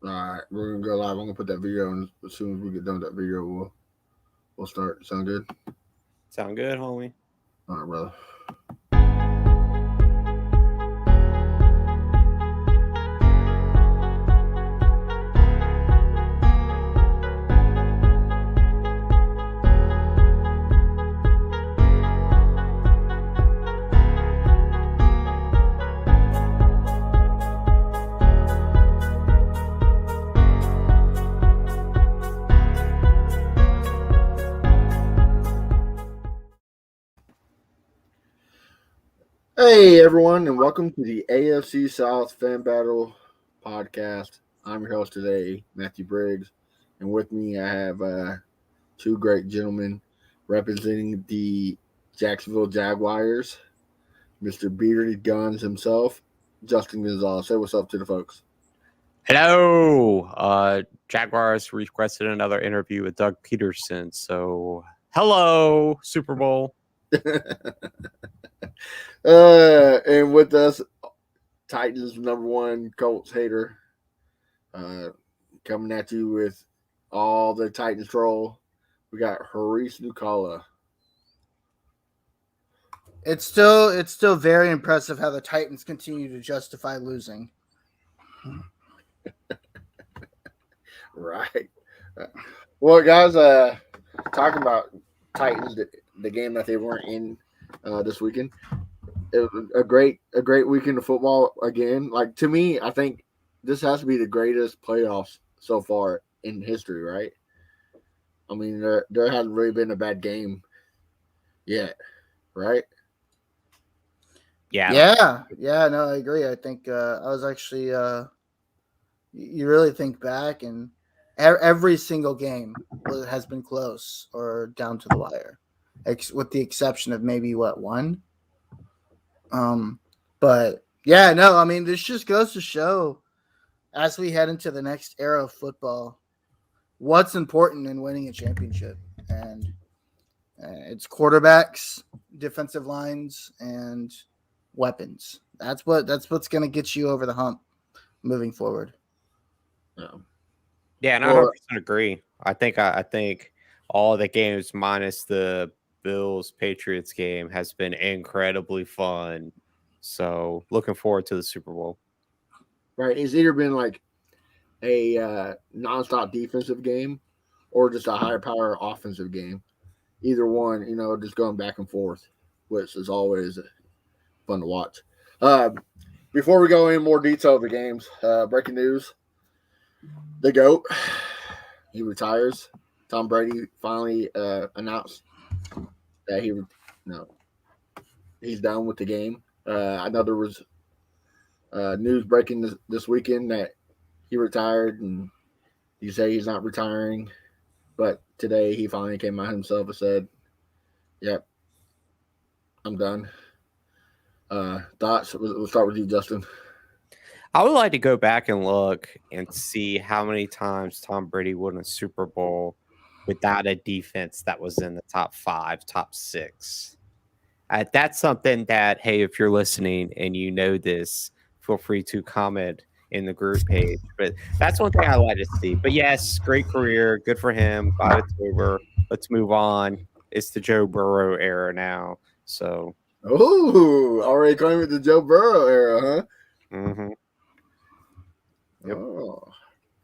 All right, we're gonna go live. I'm gonna put that video in. As soon as we get done with that video, we'll start. Sound good? Sound good, homie? All right, brother. Hey everyone, and welcome to the AFC South Fan Battle podcast. I'm your host today, Matthew Briggs, and with me I have two great gentlemen representing the Jacksonville Jaguars, Mr. Bearded Guns himself, Justin Gonzalez. Say what's up to the folks. Hello. Jaguars requested another interview with Doug Peterson. So, hello, Super Bowl. And with us, Titans #1 Colts hater, coming at you with all the Titans troll. We got Haris Nukala. It's still very impressive how the Titans continue to justify losing. Right. Well, guys, talking about Titans, the game that they weren't in this weekend. It was a great weekend of football again. Like, to me, I think this has to be the greatest playoffs so far in history, right? I mean, there hasn't really been a bad game yet, right? Yeah. No, I agree. I think I was actually. You really think back, and every single game has been close or down to the wire, with the exception of maybe one. But yeah, no, I mean, this just goes to show, as we head into the next era of football, what's important in winning a championship, and it's quarterbacks, defensive lines, and weapons. That's what's going to get you over the hump moving forward. Yeah, and I 100% agree. I think all the games minus the Bills Patriots game has been incredibly fun. So looking forward to the Super Bowl. Right. It's either been like a nonstop defensive game or just a higher power offensive game. Either one, just going back and forth, which is always fun to watch. Before we go in more detail of the games, breaking news: the GOAT, he retires. Tom Brady finally announced that he's done with the game. I know there was news breaking this weekend that he retired, and he said he's not retiring. But today he finally came out himself and said, "Yep, I'm done." Thoughts? We'll start with you, Justin. I would like to go back and look and see how many times Tom Brady won a Super Bowl without a defense that was in the top 5, top 6. That's something that, hey, if you're listening and you know this, feel free to comment in the group page. But that's one thing I like to see. But yes, great career. Good for him. Glad it's over. Let's move on. It's the Joe Burrow era now. So. Oh, already claiming the Joe Burrow era, huh? Mm-hmm. Yep. Oh.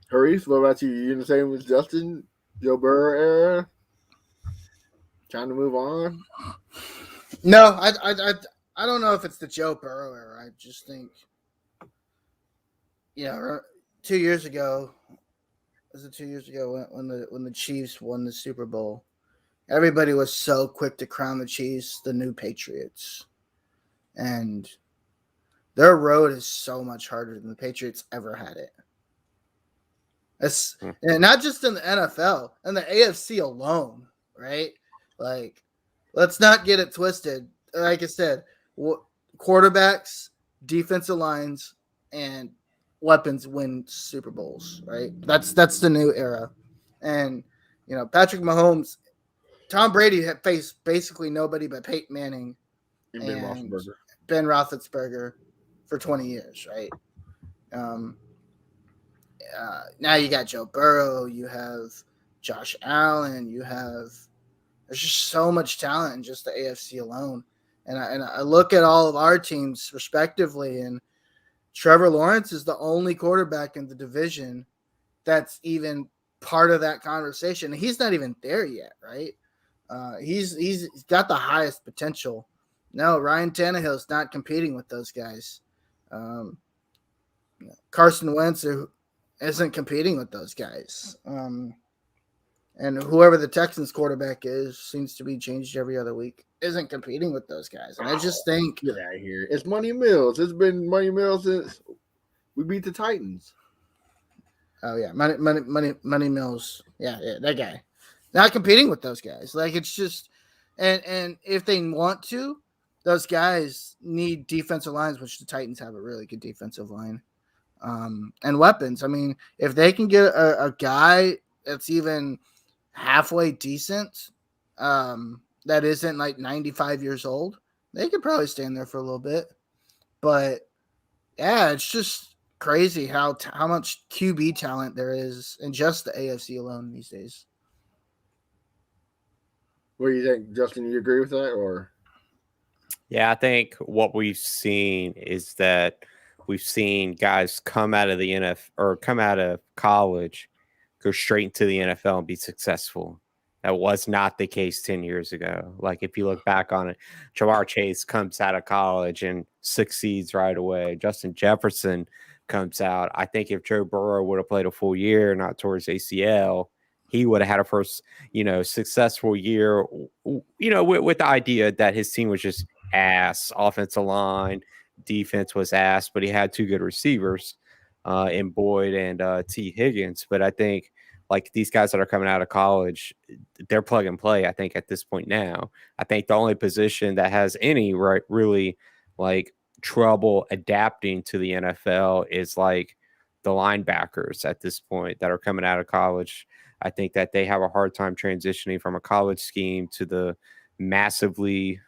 Haris, what about you? You in the same with Justin? Joe Burrow era? Trying to move on? No, I don't know if it's the Joe Burrow era. I just think, 2 years ago, was it 2 years ago when the Chiefs won the Super Bowl? Everybody was so quick to crown the Chiefs the new Patriots, and their road is so much harder than the Patriots ever had it. And not just in the NFL, in the AFC alone, right? Like, let's not get it twisted. Like I said, quarterbacks, defensive lines, and weapons win Super Bowls, right? That's the new era. And, Patrick Mahomes, Tom Brady had faced basically nobody but Peyton Manning and Ben Roethlisberger for 20 years, right? now you got Joe Burrow, you have Josh Allen, there's just so much talent in just the AFC alone. And I look at all of our teams respectively, and Trevor Lawrence is the only quarterback in the division that's even part of that conversation. He's not even there yet, right? He's got the highest potential. No, Ryan Tannehill's not competing with those guys. Carson Wentz isn't competing with those guys. And whoever the Texans quarterback is seems to be changed every other week. Isn't competing with those guys. And I just think get out of here. It's Money Mills. It's been Money Mills since we beat the Titans. Oh yeah, Money Mills. Yeah, that guy. Not competing with those guys. Like it's just and if they want to, those guys need defensive lines, which the Titans have a really good defensive line. And weapons. I mean, if they can get a guy that's even halfway decent, that isn't like 95 years old, they could probably stand there for a little bit. But yeah, it's just crazy how much QB talent there is in just the AFC alone these days. What do you think, Justin? You agree with that, or? Yeah, I think what we've seen is that we've seen guys come out of the NFL or come out of college, go straight into the NFL and be successful. That was not the case 10 years ago. Like if you look back on it, Jamar Chase comes out of college and succeeds right away. Justin Jefferson comes out. I think if Joe Burrow would have played a full year, not towards ACL, he would have had a first, successful year, with the idea that his team was just ass, offensive line, defense was ass, but he had two good receivers in Boyd and T. Higgins. But I think like these guys that are coming out of college, they're plug and play, I think, at this point now. I think the only position that has any really like trouble adapting to the NFL is like the linebackers at this point that are coming out of college. I think that they have a hard time transitioning from a college scheme to the massively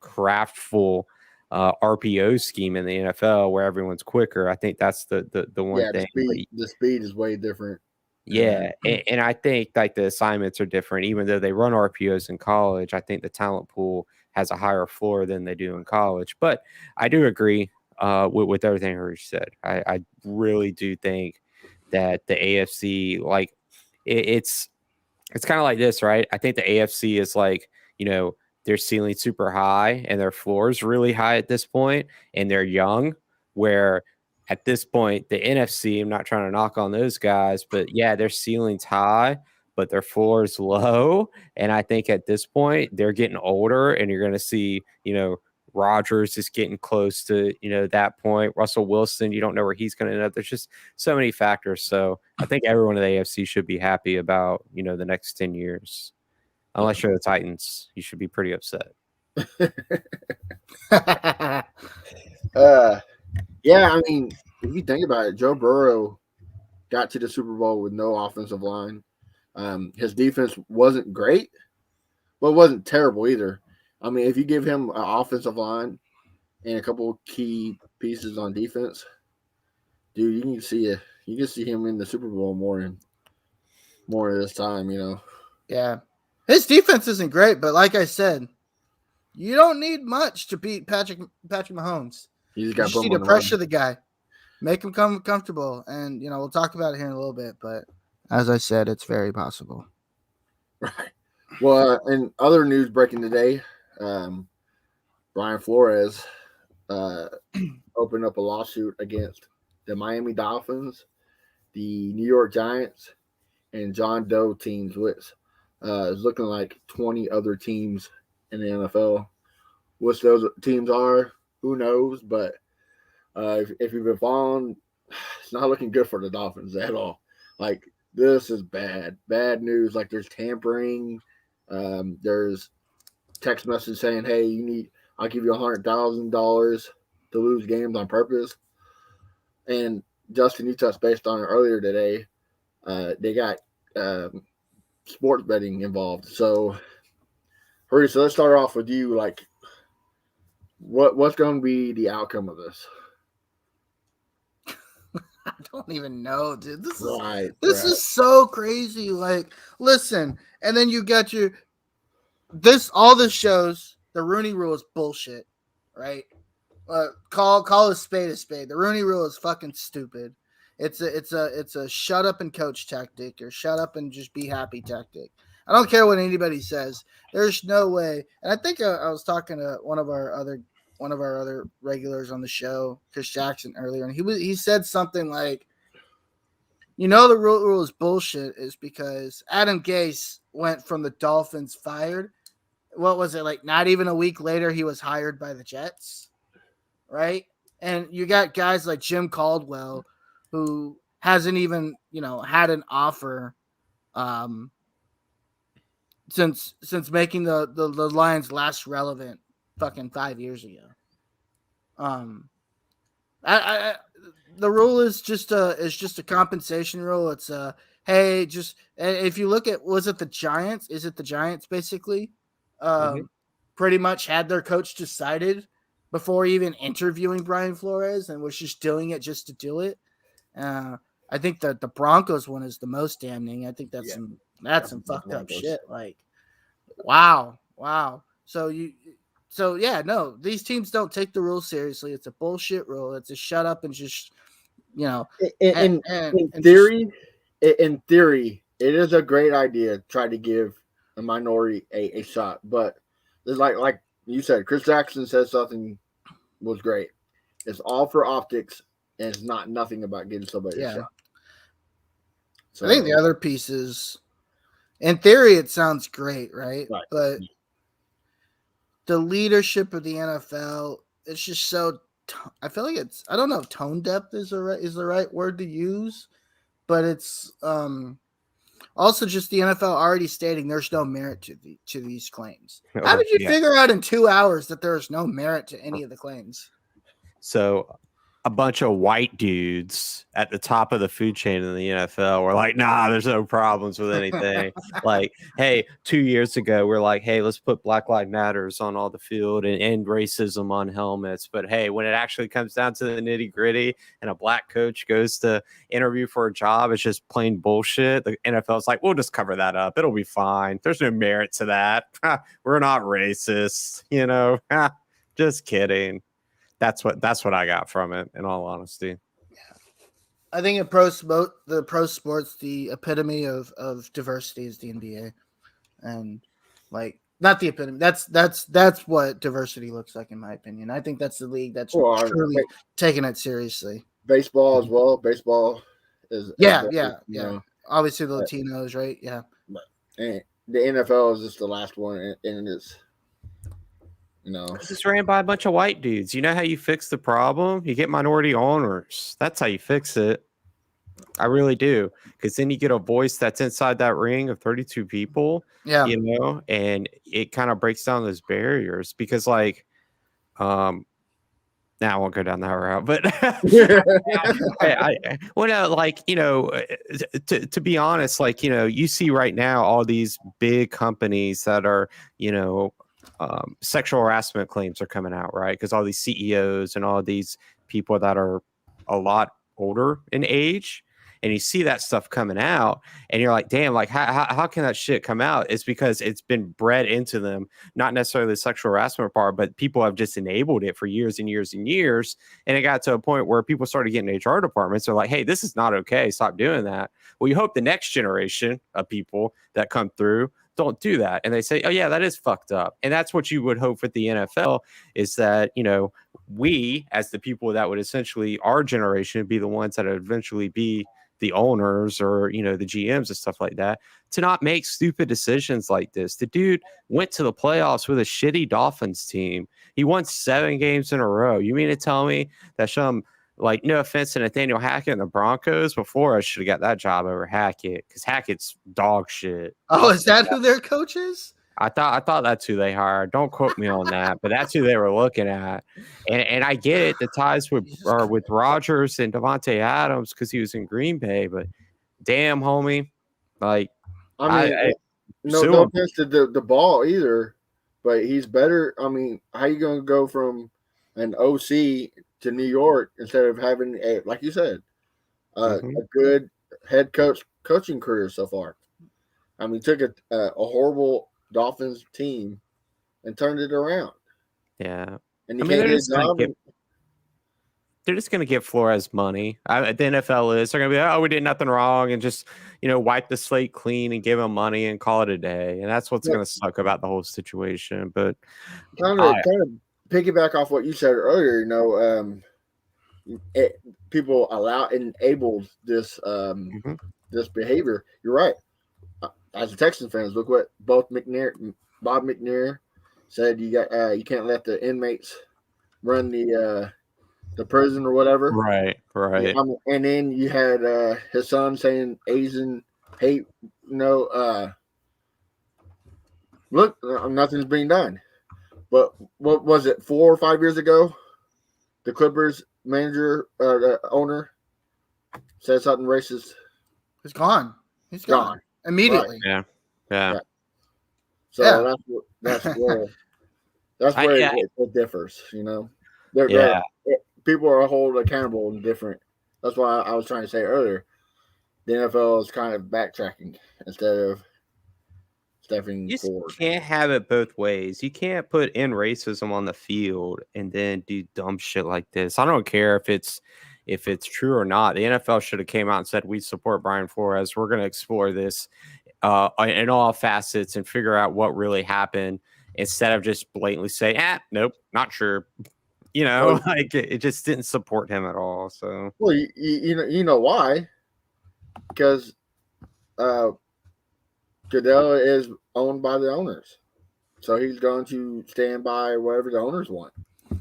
craftful RPO scheme in the NFL where everyone's quicker. I think that's the one thing. The speed is way different. Yeah, and I think like the assignments are different. Even though they run RPOs in college, I think the talent pool has a higher floor than they do in college. But I do agree with everything Harish said. I really do think that the AFC, like it's kind of like this, right? I think the AFC is like, their ceiling super high and their floor is really high at this point, and they're young, where at this point, the NFC, I'm not trying to knock on those guys, but yeah, their ceiling's high, but their floor is low. And I think at this point, they're getting older, and you're going to see, Rodgers is getting close to, that point. Russell Wilson, you don't know where he's going to end up. There's just so many factors. So I think everyone in the AFC should be happy about, the next 10 years. Unless you're the Titans, you should be pretty upset. Yeah, I mean, if you think about it, Joe Burrow got to the Super Bowl with no offensive line. His defense wasn't great, but wasn't terrible either. I mean, if you give him an offensive line and a couple of key pieces on defense, dude, you can see him in the Super Bowl more of this time, Yeah. His defense isn't great, but like I said, you don't need much to beat Patrick Mahomes. You just need to pressure the guy, make him come comfortable, and we'll talk about it here in a little bit. But as I said, it's very possible. Right. Well, in other news breaking today, Brian Flores opened up a lawsuit against the Miami Dolphins, the New York Giants, and John Doe teams, which is looking like 20 other teams in the NFL. Which those teams are, who knows? But if you've been following, it's not looking good for the Dolphins at all. Like, this is bad news. Like, there's tampering. There's text message saying, "Hey, I'll give you $100,000 to lose games on purpose." And Justin, you touched based on it earlier today. They got sports betting involved. So, Hurry, so let's start off with you. Like, what's going to be the outcome of this? I don't even know, dude. This is so crazy. Like, listen, and then you got all this shows the Rooney Rule is bullshit, right? Call a spade a spade. The Rooney Rule is fucking stupid. It's a shut up and coach tactic, or shut up and just be happy tactic. I don't care what anybody says. There's no way. And I think I was talking to one of our other regulars on the show, Chris Jackson, earlier, and he said something like, the rule is bullshit is because Adam Gase went from the Dolphins fired. What was it, like not even a week later he was hired by the Jets, right? And you got guys like Jim Caldwell who hasn't even, had an offer since making the Lions last relevant fucking 5 years ago. The rule is just a compensation rule. It's hey, just if you look at, was it the Giants? Is it the Giants basically? Pretty much had their coach decided before even interviewing Brian Flores and was just doing it just to do it. I think that the Broncos one is the most damning. I think that's some fucked up shit. Like, wow. So these teams don't take the rule seriously. It's a bullshit rule. It's a shut up and just, In theory, it is a great idea to try to give a minority a shot, but it's like you said, Chris Jackson said something was great. It's all for optics, and it's nothing about getting somebody a shot. So, I think the other piece is, in theory, it sounds great, right? But the leadership of the NFL, it's just so. I feel like I don't know if tone depth is the right word to use, but it's also just the NFL already stating there's no merit to these claims. How did you figure out in 2 hours that there's no merit to any of the claims? So a bunch of white dudes at the top of the food chain in the NFL were like, nah, there's no problems with anything. Like, hey, 2 years ago, we're like, hey, let's put Black Lives Matters on all the field and end racism on helmets. But hey, when it actually comes down to the nitty gritty and a black coach goes to interview for a job, it's just plain bullshit. The NFL's like, we'll just cover that up. It'll be fine. There's no merit to that. We're not racist, just kidding. That's what I got from it, in all honesty. I think in the pro sports, the epitome of diversity is the NBA, and like not the epitome. That's what diversity looks like, in my opinion. I think that's the league that's truly taking it seriously. Baseball as well. Baseball is Obviously the Latinos, right? Yeah. And the NFL is just the last one, and it's. It's just ran by a bunch of white dudes. You know how you fix the problem? You get minority owners. That's how you fix it. I really do. Because then you get a voice that's inside that ring of 32 people. Yeah. And it kind of breaks down those barriers. Because now I won't go down that route, but to be honest, you see right now all these big companies that are, sexual harassment claims are coming out, right? Because all these CEOs and all these people that are a lot older in age, and you see that stuff coming out, and you're like, damn, like how can that shit come out? It's because it's been bred into them, not necessarily the sexual harassment part, but people have just enabled it for years and years and years. And it got to a point where people started getting HR departments. They're like, hey, this is not okay. Stop doing that. Well, you hope the next generation of people that come through don't do that. And they say, oh yeah, that is fucked up. And that's what you would hope with the NFL, is that, we as the people that would essentially, our generation, be the ones that would eventually be the owners or, the GMs and stuff like that, to not make stupid decisions like this. The dude went to the playoffs with a shitty Dolphins team. He won 7 games in a row. You mean to tell me that no offense to Nathaniel Hackett and the Broncos, before I should have got that job over Hackett, because Hackett's dog shit. Oh, is that who their coach is? I thought that's who they hired. Don't quote me on that, but that's who they were looking at. And I get it, the ties with Rodgers and Devontae Adams because he was in Green Bay, but damn, homie, like no offense to the ball either, but he's better. I mean, how you gonna go from an OC to New York instead of having like you said, a good head coaching career so far. I mean, took a horrible Dolphins team and turned it around. Yeah. And you I mean, can't get a job. They're just going to give Flores money. The NFL is. They're going to be like, oh, we did nothing wrong, and just wipe the slate clean and give him money and call it a day. And that's what's going to suck about the whole situation. But kind of piggyback off what you said earlier. People enabled this this behavior. You're right. As a Texans fans, look what Bob McNair said. You can't let the inmates run the prison or whatever. Right. And then you had his son saying Asian hate. Look, nothing's being done. But what was it, 4 or 5 years ago? The Clippers manager, the owner, said something racist. He's gone. He's gone immediately. Right. Yeah. So that's where it differs. People are held accountable and different. That's why I was trying to say earlier, the NFL is kind of backtracking instead of stepping forward. You can't have it both ways. You can't put in racism on the field and then do dumb shit like this. I don't care if it's true or not. The NFL should have came out and said, we support Brian Flores. We're going to explore this in all facets and figure out what really happened, instead of just blatantly saying, nope, not sure. It just didn't support him at all. So, well, you know why? Because Goodell is owned by the owners, so he's going to stand by whatever the owners want.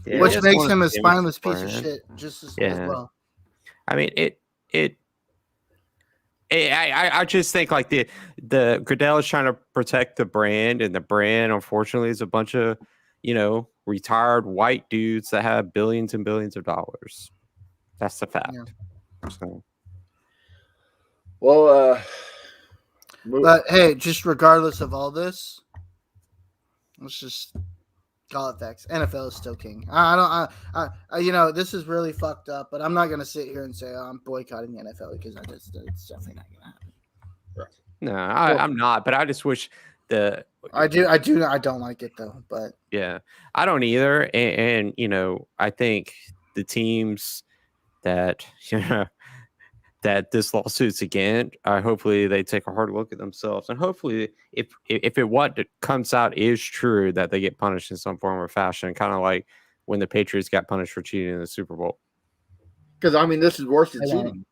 Yeah, which makes him a spineless piece of shit, just as well. I mean, I just think like the Goodell is trying to protect the brand, and the brand, unfortunately, is a bunch of retired white dudes that have billions and billions of dollars. That's the fact. Yeah. So. Well, but hey, just regardless of all this, let's just call it facts. NFL is still king. I this is really fucked up, but I'm not gonna sit here and say I'm boycotting the NFL because it's definitely not gonna happen. Right. No, I'm not, but I just wish I don't like it though, but yeah, I don't either. And I think the teams that that this lawsuit's again, hopefully they take a hard look at themselves, and hopefully if what comes out is true, that they get punished in some form or fashion, kind of like when the Patriots got punished for cheating in the Super Bowl. Because I mean, this is worse than cheating.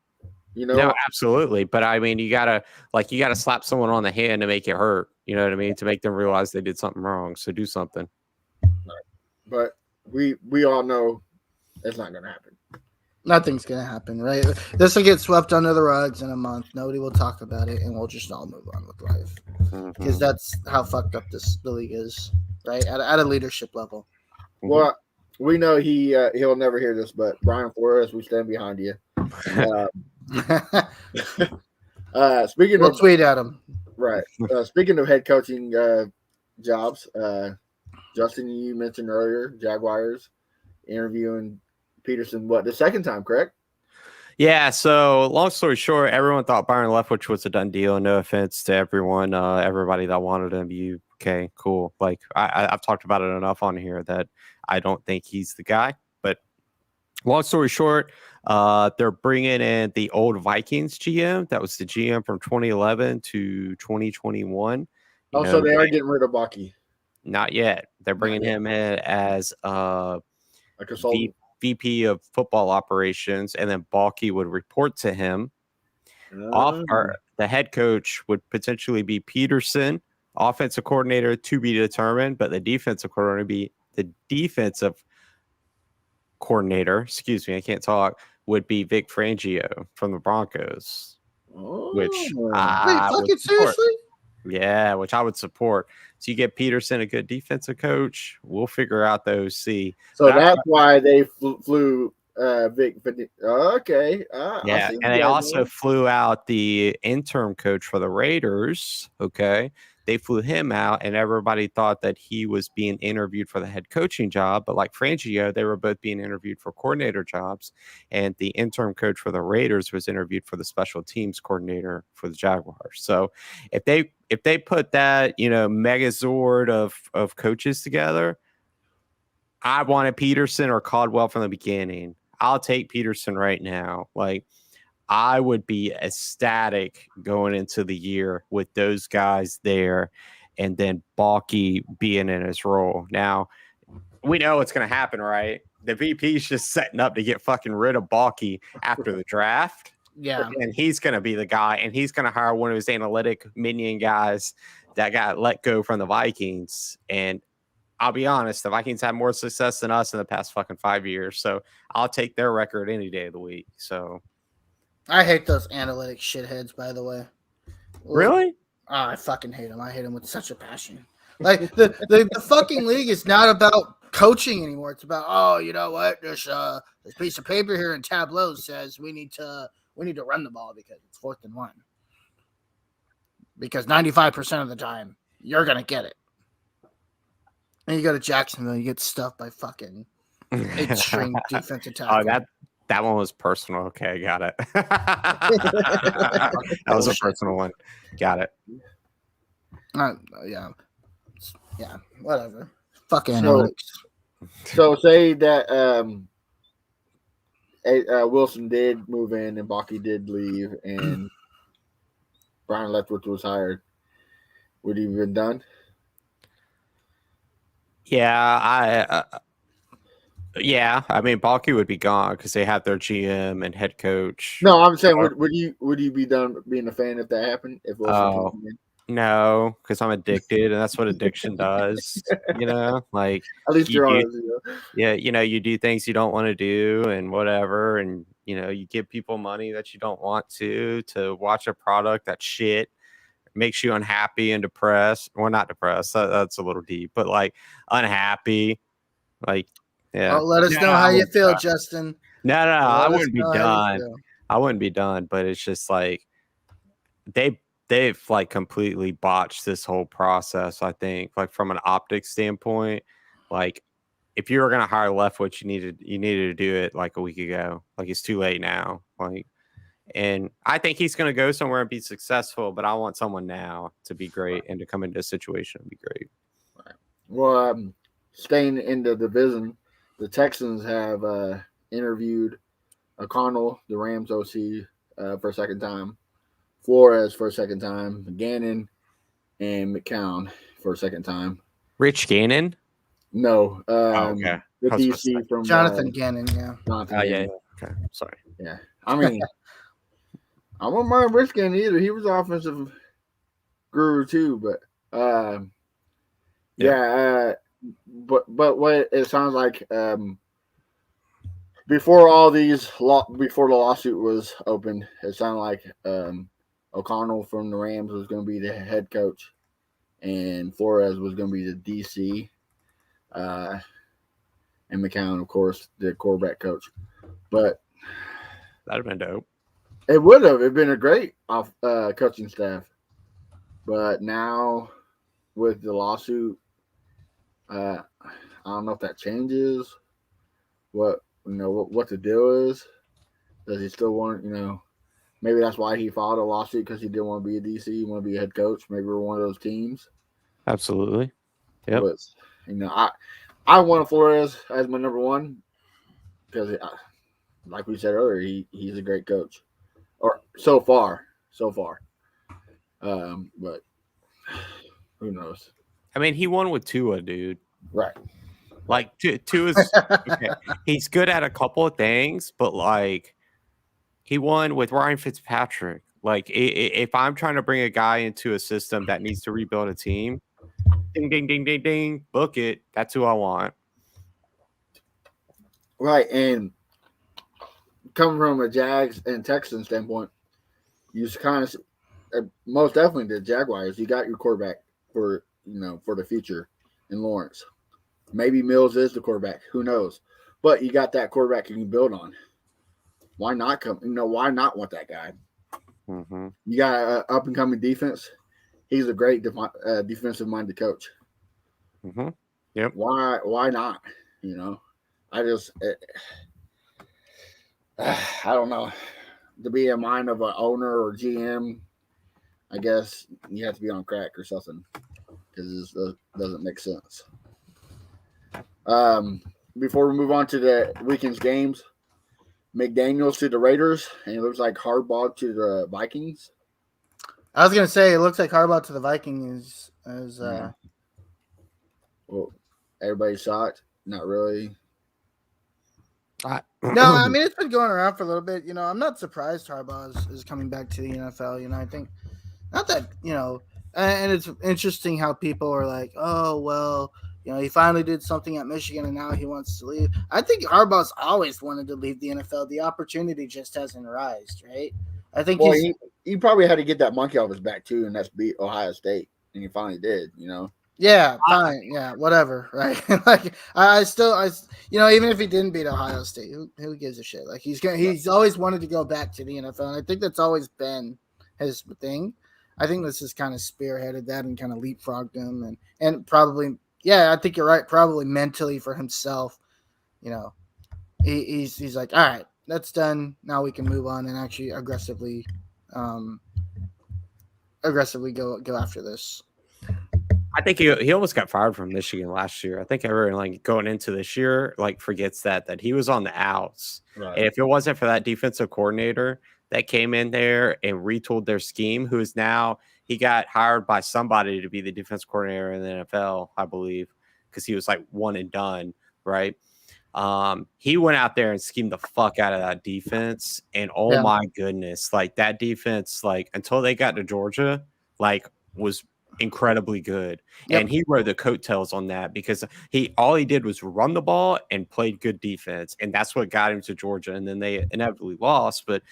No, absolutely. But I mean, you gotta slap someone on the hand to make it hurt. You know what I mean? To make them realize they did something wrong. So do something. But we all know it's not gonna happen. Nothing's gonna happen, right? This will get swept under the rugs in a month. Nobody will talk about it, and we'll just all move on with life. Because that's how fucked up the league is, right? At a leadership level. Well, we know he'll never hear this, but Brian Flores, we stand behind you. Speaking we'll of tweet at him. Right. Speaking of head coaching jobs, Justin, you mentioned earlier Jaguars interviewing Peterson. What, the second time, correct? Yeah. So long story short, everyone thought Byron Leftwich was a done deal. No offense to everyone, everybody that wanted him. Okay, cool. Like I've talked about it enough on here that I don't think he's the guy. But long story short, they're bringing in the old Vikings GM. That was the GM from 2011 to 2021. So they are getting rid of Bucky. Not yet. They're bringing him in as a consultant. VP of football operations, and then Balky would report to him. The head coach would potentially be Peterson, offensive coordinator to be determined, but the defensive coordinator would be the defensive coordinator. Excuse me, I can't talk. Would be Vic Fangio from the Broncos, which fucking seriously? Yeah, which I would support. So you get Peterson, a good defensive coach. We'll figure out the OC. So that's why they flew Vic. Okay. And they also flew out the interim coach for the Raiders. Okay. they flew him out, and everybody thought that he was being interviewed for the head coaching job. But like Frangio, they were both being interviewed for coordinator jobs, and the interim coach for the Raiders was interviewed for the special teams coordinator for the Jaguars. So if they put that, megazord of coaches together, I wanted Peterson or Caldwell from the beginning. I'll take Peterson right now. Like, I would be ecstatic going into the year with those guys there, and then Balky being in his role. Now, we know what's going to happen, right? The VP's just setting up to get fucking rid of Balky after the draft. Yeah. And he's going to be the guy, and he's going to hire one of his analytic minion guys that got let go from the Vikings. And I'll be honest, the Vikings had more success than us in the past fucking 5 years. So I'll take their record any day of the week. So I hate those analytic shitheads, by the way. really? Oh, I fucking hate them. I hate them with such a passion. Like the fucking league is not about coaching anymore. It's about, oh, you know what? This piece of paper here in Tableau says we need to run the ball because it's 4th and 1. Because 95% of the time you're gonna get it. And you go to Jacksonville, you get stuffed by fucking 8-string defensive tackle. Oh, that one was personal. Okay, I got it. That was a personal one. Got it. Yeah, whatever. Fuck analytics. So say that Wilson did move in and Balky did leave and Brian Leftwich was hired. Would he have been done? Yeah, I mean, Balky would be gone because they have their GM and head coach. No, I'm saying, would you be done being a fan if that happened? If Wilson came in? No, because I'm addicted, and that's what addiction does. Like at least you're honest. Yeah, you do things you don't want to do and whatever, and you give people money that you don't want to watch a product that's shit. Makes you unhappy and depressed. Well, not depressed. That's a little deep, but like unhappy. Like, yeah. Oh, let us know how you feel, Justin. No, I wouldn't be done. I wouldn't be done, but it's just like they've like completely botched this whole process. I think, like from an optics standpoint, like if you were gonna hire Leftwich, you needed to do it like a week ago. Like it's too late now. Like. And I think he's going to go somewhere and be successful, but I want someone now to be great and to come into a situation and be great. Right. Well, staying in the division, the Texans have interviewed O'Connell, the Rams OC, for a second time, Flores for a second time, Gannon, and McCown for a second time. Rich Gannon? No. Okay. The DC from Jonathan Gannon, yeah. Yeah. Okay. Sorry. Yeah. I mean, I won't mind Rich Gannon either. He was offensive guru too, but but what it sounds like before the lawsuit was opened, it sounded like O'Connell from the Rams was going to be the head coach, and Flores was going to be the DC, and McCown, of course, the quarterback coach. But that'd have been dope. It would have. It'd been a great coaching staff. But now with the lawsuit, I don't know if that changes what the deal is. Does he still want, maybe that's why he filed a lawsuit, because he didn't want to be a DC, he want to be a head coach. Maybe we're one of those teams. Absolutely. Yep. But, I wanted Flores as my number one because, like we said earlier, he's a great coach. Or so far. But who knows? I mean, he won with Tua, dude. Right. Like Tua's okay. He's good at a couple of things, but like he won with Ryan Fitzpatrick. Like if I'm trying to bring a guy into a system that needs to rebuild a team, ding, ding, ding, ding, ding, book it. That's who I want. Right, and coming from a Jags and Texans standpoint, you kind of most definitely the Jaguars. You got your quarterback for the future in Lawrence. Maybe Mills is the quarterback. Who knows? But you got that quarterback you can build on. Why not why not want that guy? Mm-hmm. You got an up and coming defense. he's a great defensive-minded coach. Mm-hmm. Yep. Why not? I just I don't know. To be in mind of an owner or GM, I guess you have to be on crack or something because this doesn't make sense. Before we move on to the weekend's games, McDaniels to the Raiders, and it looks like Harbaugh to the Vikings. I was gonna say it looks like Harbaugh to the Vikings Well, everybody's shocked. Not really. No, I mean it's been going around for a little bit. I'm not surprised Harbaugh is coming back to the NFL. I think not that and it's interesting how people are like, oh well, he finally did something at Michigan and now he wants to leave. I think Harbaugh's always wanted to leave the NFL. The opportunity just hasn't arisen, right? I think he probably had to get that monkey off his back too, and that's beat Ohio State, and he finally did. Yeah, fine. Yeah, whatever. Right. Like I even if he didn't beat Ohio State, who gives a shit? Like he's always wanted to go back to the NFL, and I think that's always been his thing. I think this has kind of spearheaded that and kind of leapfrogged him, and probably, yeah, I think you're right. Probably mentally for himself, he's like, all right, that's done. Now we can move on and actually aggressively go after this. I think he almost got fired from Michigan last year. I think everyone going into this year forgets that he was on the outs. Right. And if it wasn't for that defensive coordinator that came in there and retooled their scheme, who is now he got hired by somebody to be the defense coordinator in the NFL, I believe, because he was one and done, right? He went out there and schemed the fuck out of that defense, and my goodness, that defense, until they got to Georgia, was incredibly good. Yep. And he rode the coattails on that because all he did was run the ball and played good defense, and that's what got him to Georgia. And then they inevitably lost. But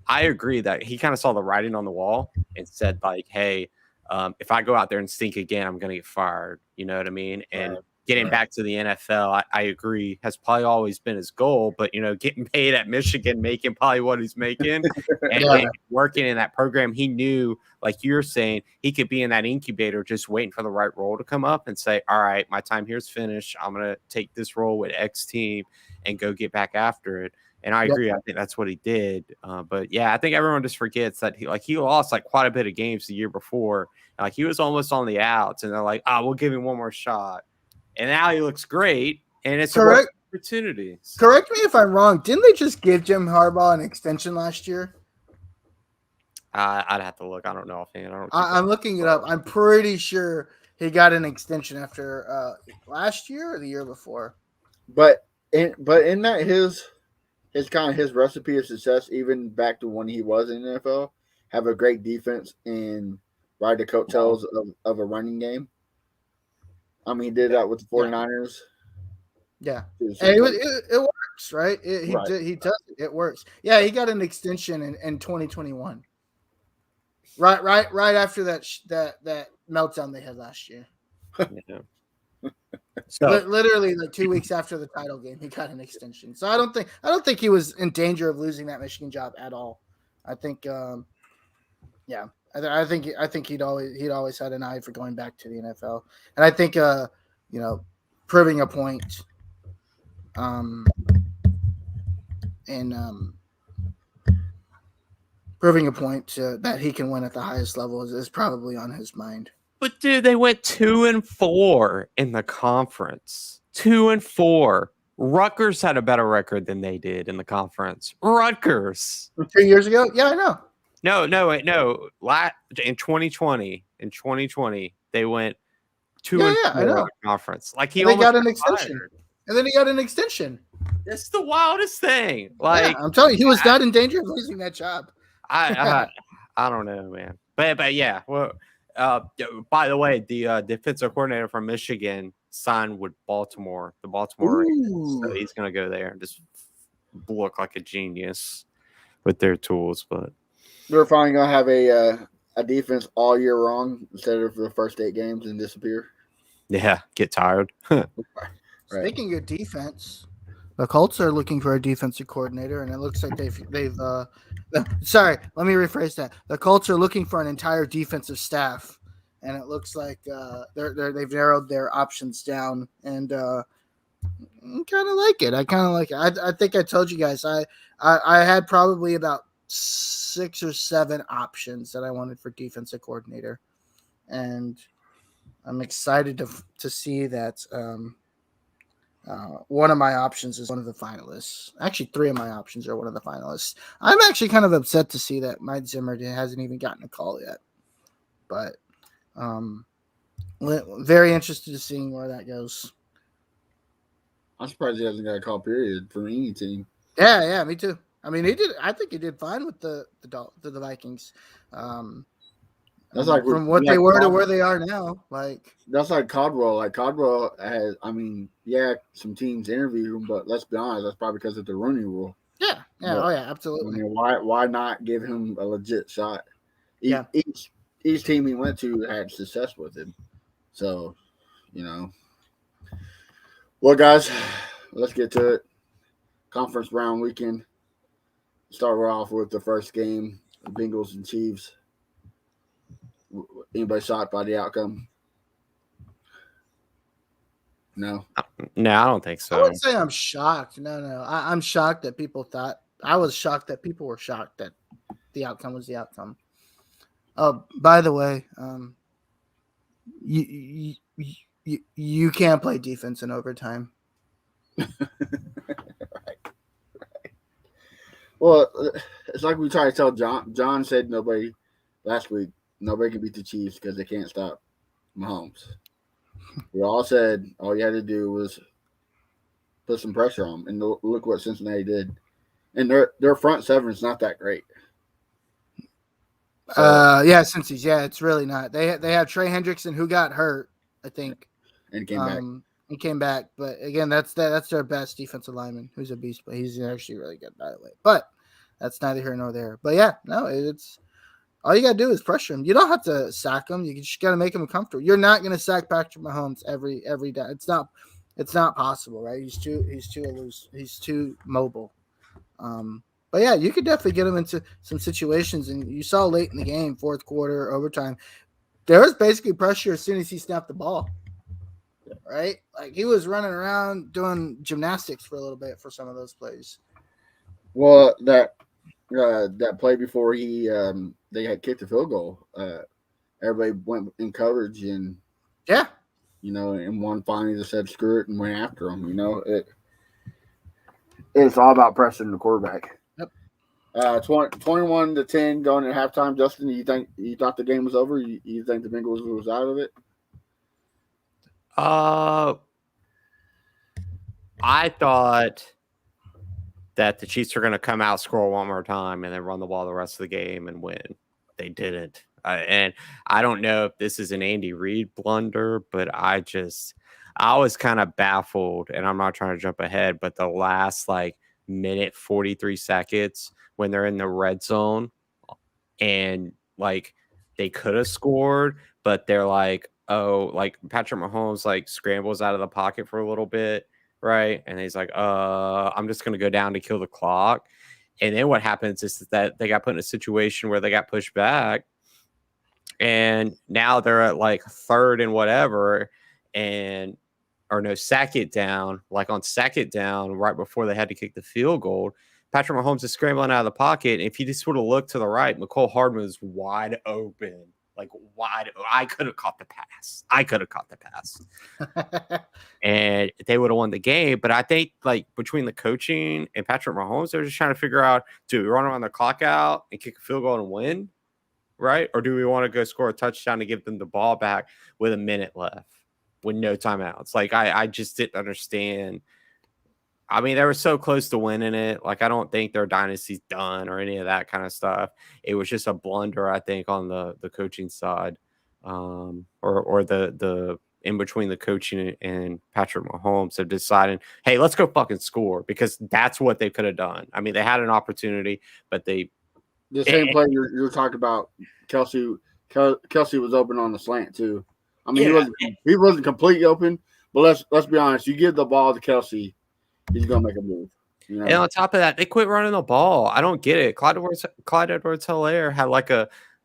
I agree that he kind of saw the writing on the wall and said, hey, if I go out there and stink again, I'm gonna get fired. You know what I mean? And getting back to the NFL, I agree, has probably always been his goal. But getting paid at Michigan, making probably what he's making, and working in that program, he knew, like you're saying, he could be in that incubator, just waiting for the right role to come up and say, "All right, my time here's finished. I'm gonna take this role with X team and go get back after it." And I agree. I think that's what he did. But yeah, I think everyone just forgets that he lost quite a bit of games the year before. He was almost on the outs, and they're like, we'll give him one more shot. And now he looks great, and it's correct a opportunity. Correct me if I'm wrong. Didn't they just give Jim Harbaugh an extension last year? I'd have to look. I don't know offhand. I'm looking it up. I'm pretty sure he got an extension after last year or the year before. But in that his kind of his recipe of success, even back to when he was in the NFL, have a great defense and ride the coattails of a running game. I mean, he did that with the 49ers. Yeah. And it works, right? He does it. It works. Yeah, he got an extension in 2021. Right after that meltdown they had last year. Yeah. So literally 2 weeks after the title game, he got an extension. So I don't think he was in danger of losing that Michigan job at all. I think I think he'd always had an eye for going back to the NFL, and I think proving a point, proving a point that he can win at the highest level is probably on his mind. But dude, they went 2-4 in the conference. 2-4. Rutgers had a better record than they did in the conference. Rutgers 3 years ago, yeah, I know. No. In 2020, they went 2-4 in the conference. He got an extension, and then he got an extension. It's the wildest thing. I'm telling you, he was not in danger of losing that job. I don't know, man. But yeah. Well, by the way, the defensive coordinator from Michigan signed with Baltimore, the Baltimore Ravens. So he's gonna go there and just look like a genius with their tools, but. We're finally gonna have a defense all year long instead of the first 8 games and disappear. Yeah, get tired. Right. Speaking of defense, the Colts are looking for a defensive coordinator, and it looks like they've. Sorry, let me rephrase that. The Colts are looking for an entire defensive staff, and it looks like they've narrowed their options down, and I kind of like it. I think I told you guys I had probably about 6 or 7 options that I wanted for defensive coordinator, and I'm excited to see that one of my options is one of the finalists. Actually, 3 of my options are one of the finalists. I'm actually kind of upset to see that Mike Zimmer hasn't even gotten a call yet, but very interested to seeing where that goes. I'm surprised he hasn't got a call period from any team. Yeah, me too. I mean, he did. I think he did fine with the Vikings. That's like from what they were to where they are now. Like that's like Caldwell. Like Caldwell has. I mean, yeah, some teams interview him, but let's be honest, that's probably because of the Rooney Rule. Yeah. But, Oh yeah, absolutely. I mean, why not give him a legit shot? Yeah. Each team he went to had success with him. So, well, guys, let's get to it. Conference round weekend. Start off with the first game, the Bengals and Chiefs. Anybody shocked by the outcome? No, I don't think so. I wouldn't say I'm shocked. No. I'm shocked that people thought. I was shocked that people were shocked that the outcome was the outcome. Oh, by the way, you can't play defense in overtime. Right. Well, it's like we tried to tell John. John said last week. Nobody can beat the Chiefs because they can't stop Mahomes. We all said all you had to do was put some pressure on them, and look what Cincinnati did. And their front seven is not that great. So, Cincy's. Yeah, it's really not. They have Trey Hendrickson who got hurt, I think, and came back. He came back, but again, that's their best defensive lineman, who's a beast. But he's actually really good, by the way. But that's neither here nor there. But yeah, no, it's. All you got to do is pressure him. You don't have to sack him. You just got to make him comfortable. You're not going to sack Patrick Mahomes every day. It's not possible, right? He's too mobile. But yeah, you could definitely get him into some situations. And you saw late in the game, fourth quarter, overtime, there was basically pressure as soon as he snapped the ball, right? Like he was running around doing gymnastics for a little bit for some of those plays. Well, that play before they had kicked the field goal. Everybody went in coverage, and and one finally just said screw it and went after him. It's all about pressing the quarterback. Yep. 21-10 going at halftime. Justin, you thought the game was over? You think the Bengals was out of it? I thought that the Chiefs are going to come out, score one more time, and then run the ball the rest of the game and win. They didn't. And I don't know if this is an Andy Reid blunder, but I was kind of baffled, and I'm not trying to jump ahead, but the last minute 43 seconds when they're in the red zone and they could have scored, but they're Patrick Mahomes scrambles out of the pocket for a little bit. Right. And he's like, I'm just going to go down to kill the clock. And then what happens is that they got put in a situation where they got pushed back. And now they're at third and whatever. Second down, on second down, right before they had to kick the field goal. Patrick Mahomes is scrambling out of the pocket. And if you just would have looked to the right, McCole Hardman is wide open. I could have caught the pass. And they would have won the game. But I think between the coaching and Patrick Mahomes, they're just trying to figure out, do we run around the clock out and kick a field goal and win? Right? Or do we want to go score a touchdown to give them the ball back with a minute left with no timeouts? I just didn't understand. I mean, they were so close to winning it. I don't think their dynasty's done or any of that kind of stuff. It was just a blunder, I think, on the coaching side, or the in between the coaching and Patrick Mahomes of deciding, hey, let's go fucking score, because that's what they could have done. I mean, they had an opportunity, but the same play you're talking about. Kelsey was open on the slant too. I mean, he wasn't completely open, but let's be honest. You give the ball to Kelsey, he's gonna make a move. And on top of that, they quit running the ball. I don't get it. Clyde Edwards-Helaire had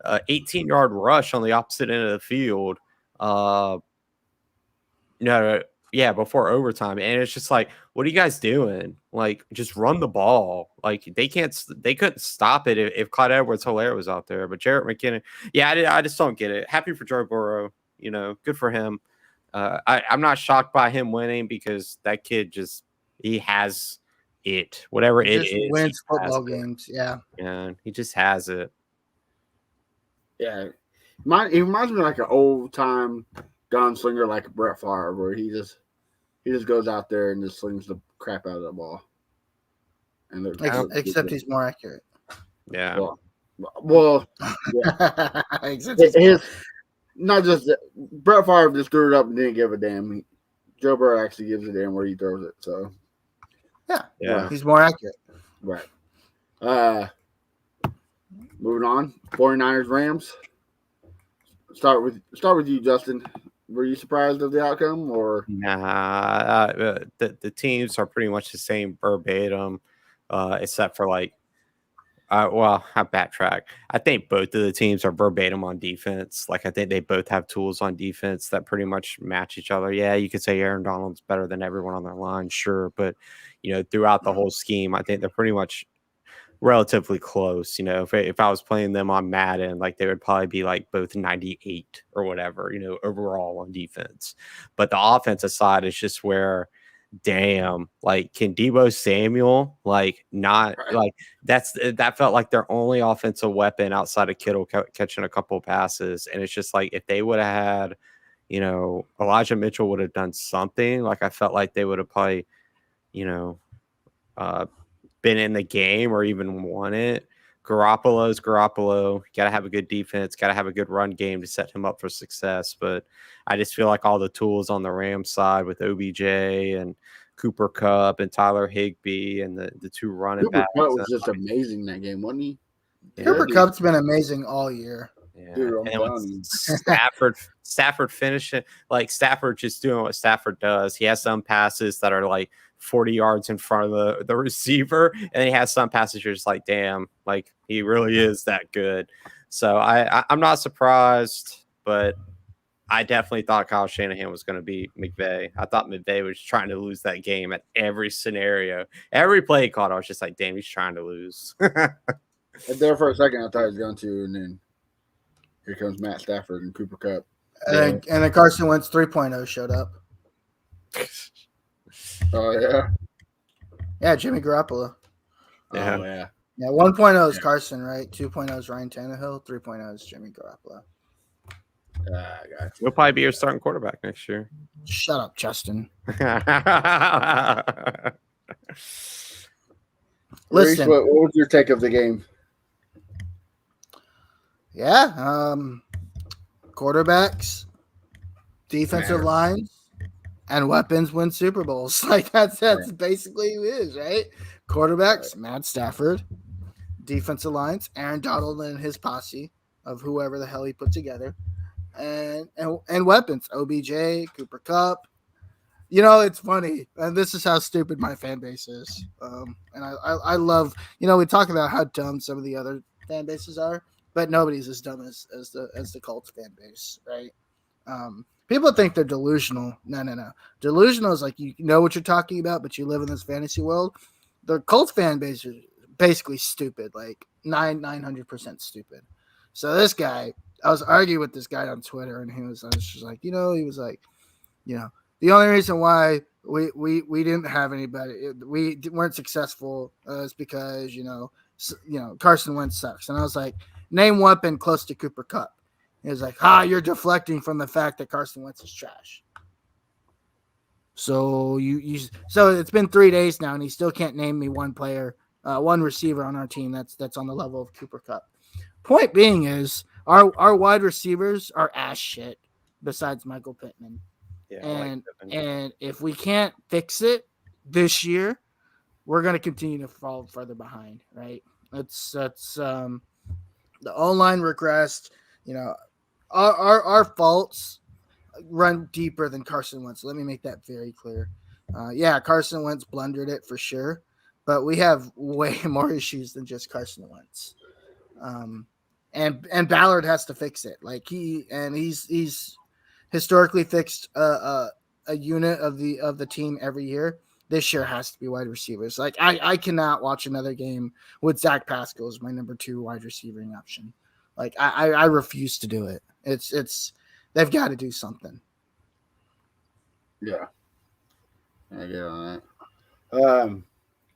18-yard rush on the opposite end of the field. No, yeah, before overtime, and it's just like, what are you guys doing? Like, just run the ball. Like, they couldn't stop it if Clyde Edwards-Helaire was out there. But Jarrett McKinnon, yeah, I just don't get it. Happy for Joe Burrow, good for him. I'm not shocked by him winning because that kid he has it, whatever it just is. wins football games, yeah. Yeah, he just has it. Yeah, it reminds me like an old time gunslinger like Brett Favre, where he just goes out there and just slings the crap out of the ball. And except he's more accurate. Yeah. Well, yeah. His not just that, Brett Favre just threw it up and didn't give a damn. Joe Burrow actually gives a damn where he throws it. So yeah, he's more accurate. Right. Moving on, 49ers Rams. Start with you, Justin. Were you surprised of the outcome, or nah? The teams are pretty much the same verbatim, except for like, well, I backtrack. I think both of the teams are verbatim on defense. Like, I think they both have tools on defense that pretty much match each other. Yeah, you could say Aaron Donald's better than everyone on their line, sure, but throughout the whole scheme, I think they're pretty much relatively close. If I was playing them on Madden, like, they would probably be like both 98 or whatever, overall on defense. But the offensive side is just where, damn, like, can Deebo Samuel not like that felt like their only offensive weapon outside of Kittle catching a couple passes. And it's just like, if they would have had, Elijah Mitchell would have done something, like, I felt like they would have probably, been in the game or even won it. Garoppolo's Garoppolo. Got to have a good defense. Got to have a good run game to set him up for success. But I just feel like all the tools on the Rams side with OBJ and Cooper Kupp and Tyler Higbee and the two running backs. Cooper Kupp was just amazing that game, wasn't he? Yeah, Cooper Kupp's been amazing all year. Yeah. Dude, and Stafford finishing, like, Stafford just doing what Stafford does. He has some passes that are like 40 yards in front of the receiver, and then he has some passes you're just like, damn, like, he really is that good. So I'm not surprised, but I definitely thought Kyle Shanahan was going to beat McVay. I thought McVay was trying to lose that game at every scenario. Every play he caught, I was just like, damn, he's trying to lose. There for a second, I thought he was going to, and then here comes Matt Stafford and Cooper Kupp. And then Carson Wentz 3.0 showed up. Oh, yeah? Yeah, Jimmy Garoppolo. Yeah. Oh, yeah. Yeah, 1.0 is Carson, right? 2.0 is Ryan Tannehill. 3.0 is Jimmy Garoppolo. He'll probably be your starting quarterback next year. Shut up, Justin. Listen. Reese, what was your take of the game? Yeah, quarterbacks, defensive lines, and weapons win Super Bowls. Like, that's basically who it is, right? Quarterbacks, Matt Stafford. Defensive lines, Aaron Donald and his posse of whoever the hell he put together, and weapons, OBJ, Cooper Kupp. It's funny, and this is how stupid my fan base is. And I love, we talk about how dumb some of the other fan bases are, but nobody's as dumb as the Colts fan base, right? People think they're delusional. No. Delusional is like, you know what you're talking about, but you live in this fantasy world. The Colts fan base is basically stupid, like 900% stupid. So this guy, I was arguing with this guy on Twitter, and I was just like, he was like, the only reason why we didn't have anybody, we weren't successful, is because Carson Wentz sucks. And I was like, name weapon close to Cooper Kupp. He was like, you're deflecting from the fact that Carson Wentz is trash. So so it's been 3 days now, and he still can't name me one player, one receiver on our team that's on the level of Cooper Kupp. Point being is our wide receivers are ass shit besides Michael Pittman. Yeah, and if we can't fix it this year, we're going to continue to fall further behind, right? That's the O-line regressed. Our faults run deeper than Carson Wentz. Let me make that very clear. Carson Wentz blundered it for sure, but we have way more issues than just Carson Wentz. and Ballard has to fix it. Like he's historically fixed a unit of the team every year. This year has to be wide receivers. Like I cannot watch another game with Zach Pascal as my number 2 wide receiving option. Like I refuse to do it. It's they've got to do something. Yeah. I get on that.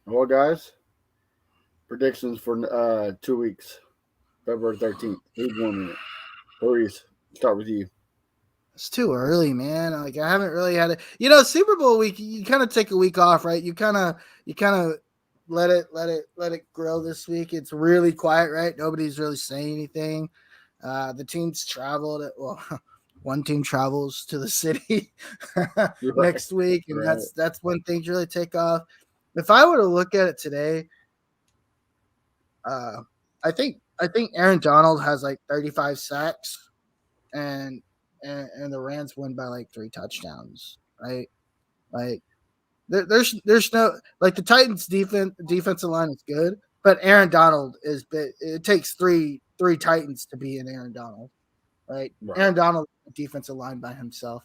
Well, guys, predictions for 2 weeks, February 13th. Who's winning it? Maurice, start with you. It's too early, man. Like I haven't really had it. Super Bowl week, you kind of take a week off, right? You kind of let it grow this week. It's really quiet, right? Nobody's really saying anything. The teams traveled. One team travels to the city next week, and Right. that's when things really take off. If I were to look at it today, I think Aaron Donald has like 35 sacks, and the Rams win by like 3 touchdowns, right? Like there's no like the Titans defensive line is good, but Aaron Donald it takes three Titans to be an Aaron Donald, right? Aaron Donald defensive line by himself.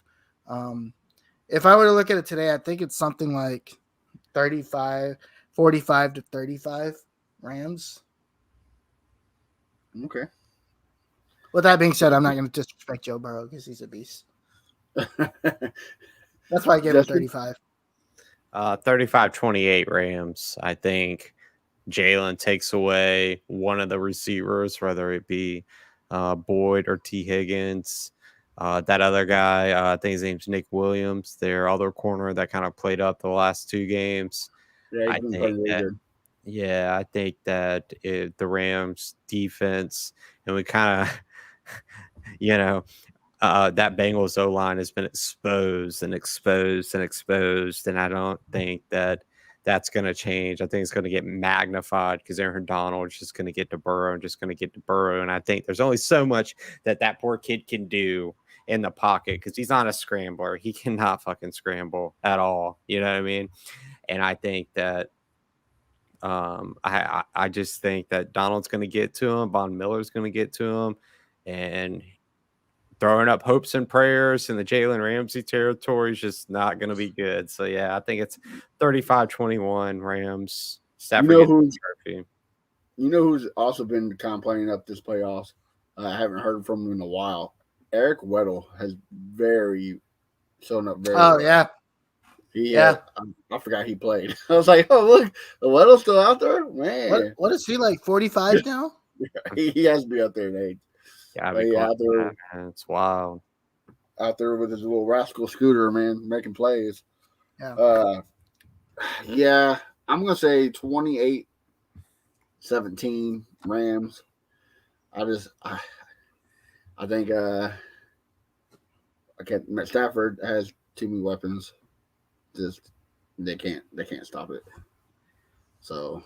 If I were to look at it today, I think it's something like 45 to 35 Rams. Okay. With that being said, I'm not going to disrespect Joe Burrow because he's a beast. That's why I gave him 35. 35-28 Rams. I think Jalen takes away one of the receivers, whether it be Boyd or T. Higgins. That other guy, I think his name's Nick Williams, their other corner that kind of played up the last 2 games. Yeah, I think that the Rams defense, and we kind of, that Bengals O-line has been exposed, and I don't think that's going to change. I think it's going to get magnified because Aaron Donald is just going to get to Burrow and I think there's only so much that poor kid can do in the pocket because he's not a scrambler. He cannot fucking scramble at all. You know what I mean? And I think that I just think that Donald's going to get to him. Von Miller's going to get to him, and throwing up hopes and prayers in the Jalen Ramsey territory is just not going to be good. So, yeah, I think it's 35-21 Rams. Stafford you know who's also been kind of playing up this playoffs? I haven't heard from him in a while. Eric Weddle has shown up very well. Yeah. I forgot he played. I was like, oh, look, Weddle's still out there? Man. What is he, like 45 now? He has to be out there in age. Yeah, out there, man. It's wild. Out there with his little rascal scooter, man, making plays. Yeah. Yeah, I'm going to say 28-17 Rams. I think Stafford has too many weapons. Just they can't stop it. So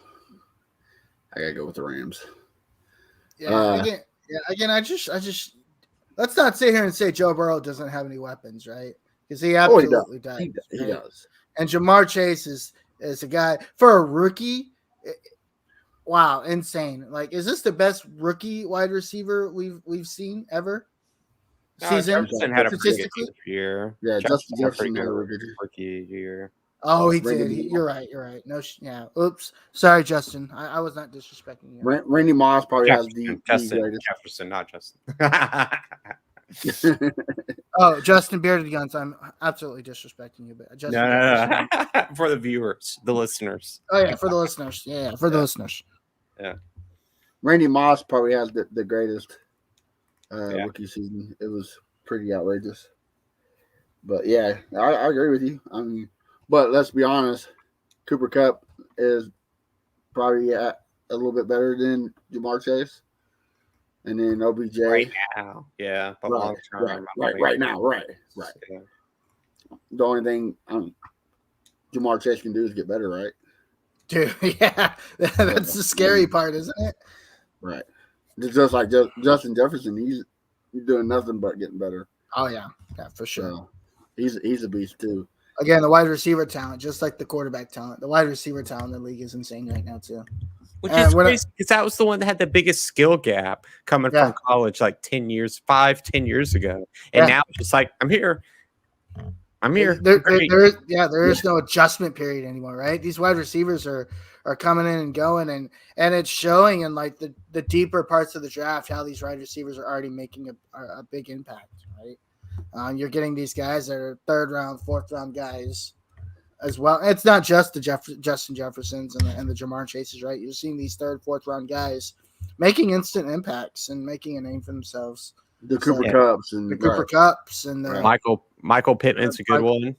I gotta go with the Rams. Again, I just let's not sit here and say Joe Burrow doesn't have any weapons, right? Because he absolutely does. He does. And Jamar Chase is a guy for a rookie. Wow, insane! Like, is this the best rookie wide receiver we've seen ever? Season Jefferson had a pretty good year. Yeah, Justin Jefferson had a rookie year. Oh, he did. You're right. No, yeah. Oops. Sorry, Justin. I was not disrespecting you. Randy Moss probably has the Jefferson, not Justin. Oh, Justin Bearded Guns. I'm absolutely disrespecting you, but Justin. No. For the viewers, the listeners. Oh yeah, for the listeners. Yeah, for the listeners. Yeah. Randy Moss probably has the greatest rookie season. It was pretty outrageous. But yeah, I agree with you. I mean, but let's be honest, Cooper Kupp is probably a little bit better than Jamar Chase. And then OBJ. Right now. Yeah. But long term. Right now. Yeah. The only thing Jamar Chase can do is get better, right? Dude, yeah. That's the scary part, isn't it? Right. Just like Justin Jefferson, he's doing nothing but getting better. Oh, yeah. Yeah, for sure. So, he's a beast, too. Again, the wide receiver talent, just like the quarterback talent. The wide receiver talent in the league is insane right now, too. Which And is when I- crazy because that was the one that had the biggest skill gap coming Yeah. from college like 10 years ago. And Yeah. now it's just like, I'm here. I'm here. There, I'm great. there is no adjustment period anymore, right? These wide receivers are coming in and going, and it's showing in like the deeper parts of the draft how these wide receivers are already making a big impact, right? You're getting these guys that are 3rd round, 4th round guys as well. It's not just the Justin Jeffersons and the Jamar Chases, right? You're seeing these 3rd, 4th round guys making instant impacts and making a name for themselves. The Cooper Yeah. Cups and The Cooper Cups and the Michael Pittman's a good one.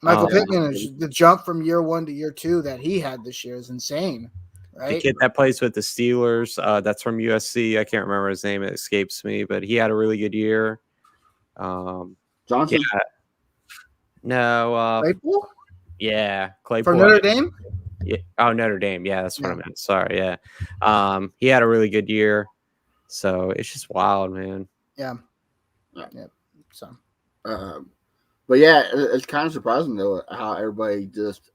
Michael Um, Pittman, the jump from year 1 to year 2 that he had this year is insane, The right? kid that plays with the Steelers, that's from USC. I can't remember his name; it escapes me. But he had a really good year. Johnson. Yeah. No. Claypool Yeah, Claypool. from Notre Dame. Yeah. Oh, Notre Dame. Yeah, that's what I Yeah. meant. Sorry. Yeah. He had a really good year. So it's just wild, man. Yeah. Yeah. Yep. So But yeah, it's kind of surprising though how everybody just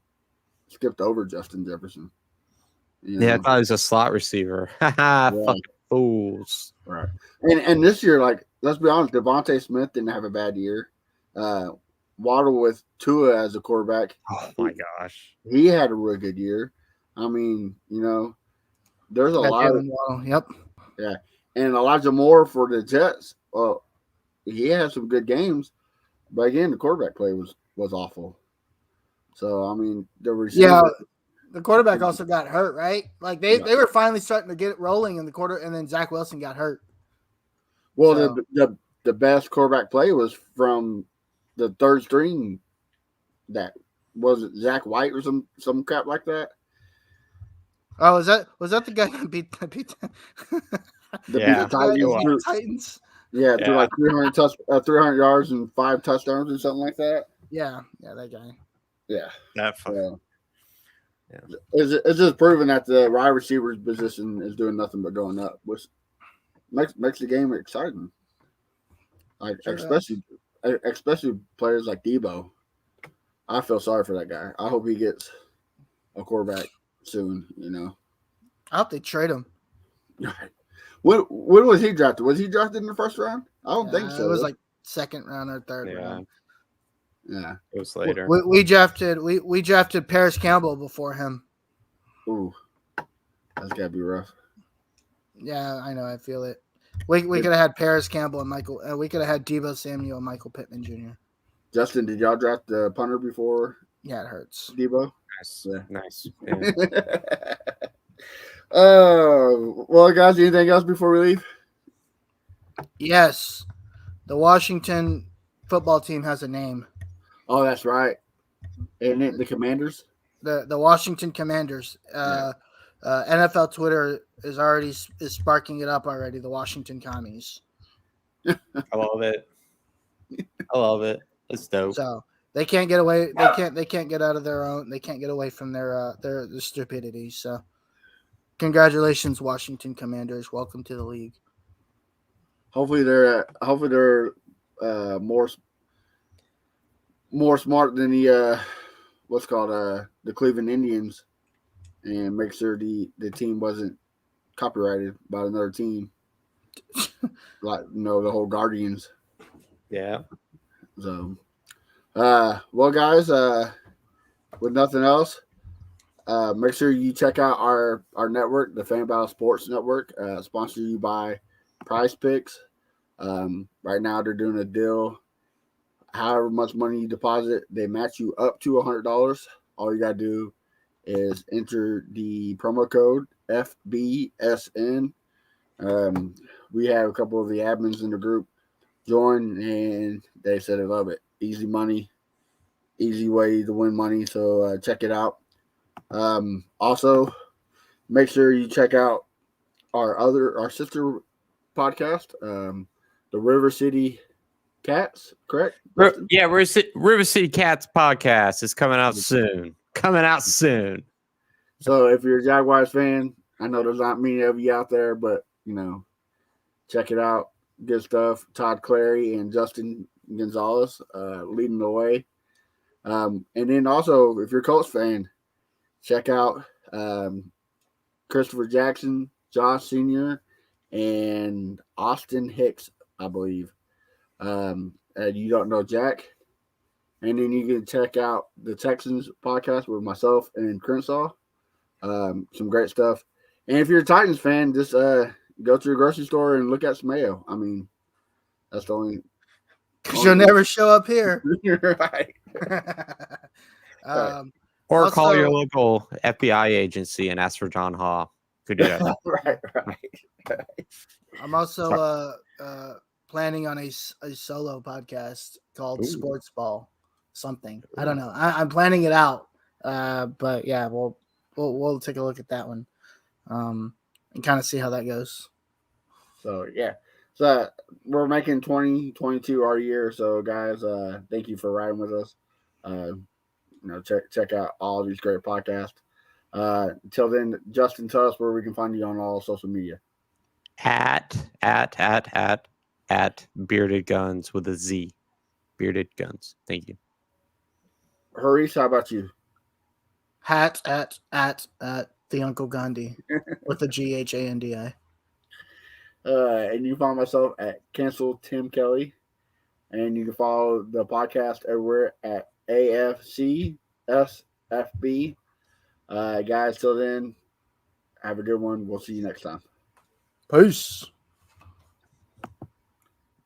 skipped over Justin Jefferson. You Yeah, I know? thought he was a slot receiver. Fucking fools. Right. And this year, like, let's be honest, Devontae Smith didn't have a bad year. Waddle with Tua as a quarterback, Oh my gosh. he had a really good year. I mean, you know, there's a yeah, lot of Jalen Waddle. Yep. and Elijah Moore for the Jets. Well, he had some good games, but again, the quarterback play was awful. So I mean, the receiver, Yeah. The quarterback also got hurt, right? Like they were finally starting to get it rolling in the quarter, and then Zach Wilson got hurt. well, So- the best quarterback play was from the 3rd string. That was it, Zach White or some crap like that. Oh, was that the guy that beat The beat Yeah, the Titans. it was. Threw, Titans? yeah, threw Yeah. like 300 yards and 5 touchdowns or something like that. Yeah, that guy. Yeah. That fucking, Yeah. It's just proving that the wide receiver's position is doing nothing but going up, which makes the game exciting. Like Sure especially players like Debo. I feel sorry for that guy. I hope he gets a quarterback soon. You know. I hope they trade him. When was he drafted? Was he drafted in the 1st round? I don't think so. It was like 2nd round or 3rd yeah, round. yeah. it was later. We drafted Paris Campbell before him. Ooh, that's gotta be rough. Yeah, I know. I feel it. We could have had Paris Campbell and Michael. We could have had Debo Samuel and Michael Pittman Jr. Justin, did y'all draft the punter before Yeah, it hurts. Debo? Nice. Yeah. Nice. Yeah. Well, guys, anything else before we leave? Yes, the Washington football team has a name. Oh, that's right. Isn't it the Commanders? The Washington Commanders. NFL Twitter is sparking it up already. The Washington Commies. I love it. I love it. It's dope. So they can't get away. They can't get out of their own. They can't get away from their stupidity. So, congratulations, Washington Commanders. Welcome to the league. Hopefully they're more smart than the the Cleveland Indians, and make sure the team wasn't copyrighted by another team, like the whole Guardians. Yeah. So, well, guys, with nothing else, make sure you check out our network, the Fan Battle Sports Network, sponsored by Prize Picks. Right now they're doing a deal. However much money you deposit, they match you up to $100. All you gotta do is enter the promo code FBSN. We have a couple of the admins in the group join, and they said they love it. Easy money, easy way to win money. So check it out. Also, make sure you check out our sister podcast, the River City Cats, correct? Yeah, River City Cats podcast is coming out soon. So if you're a Jaguars fan, I know there's not many of you out there, but check it out. Good stuff. Todd Clary and Justin Gonzalez leading the way. And then also, if you're a Colts fan, check out Christopher Jackson, Josh Sr., and Austin Hicks, I believe. And you don't know Jack. And then you can check out the Texans podcast with myself and Crenshaw. Some great stuff. And if you're a Titans fan, just go to your grocery store and look at some mayo. I mean, that's the only. Because you'll never show up here. Right. Or call Also- your local FBI agency and ask for John Haw. Could do that. right. I'm also planning on a solo podcast called Ooh. Sports Ball something. I don't know. I'm planning it out. But yeah, we'll take a look at that one. And kind of see how that goes. So yeah. So we're making 2022 our year. So guys, thank you for riding with us. Check out all of these great podcasts. Until then, Justin, tell us where we can find you on all social media. At Bearded Guns with a Z. Bearded Guns. Thank you. Harish, how about you? Hat at the Uncle Gandhi with the GHANDI. And you find myself at Cancel Tim Kelly. And you can follow the podcast everywhere at AFCSFB. Guys, till then, have a good one. We'll see you next time. Peace.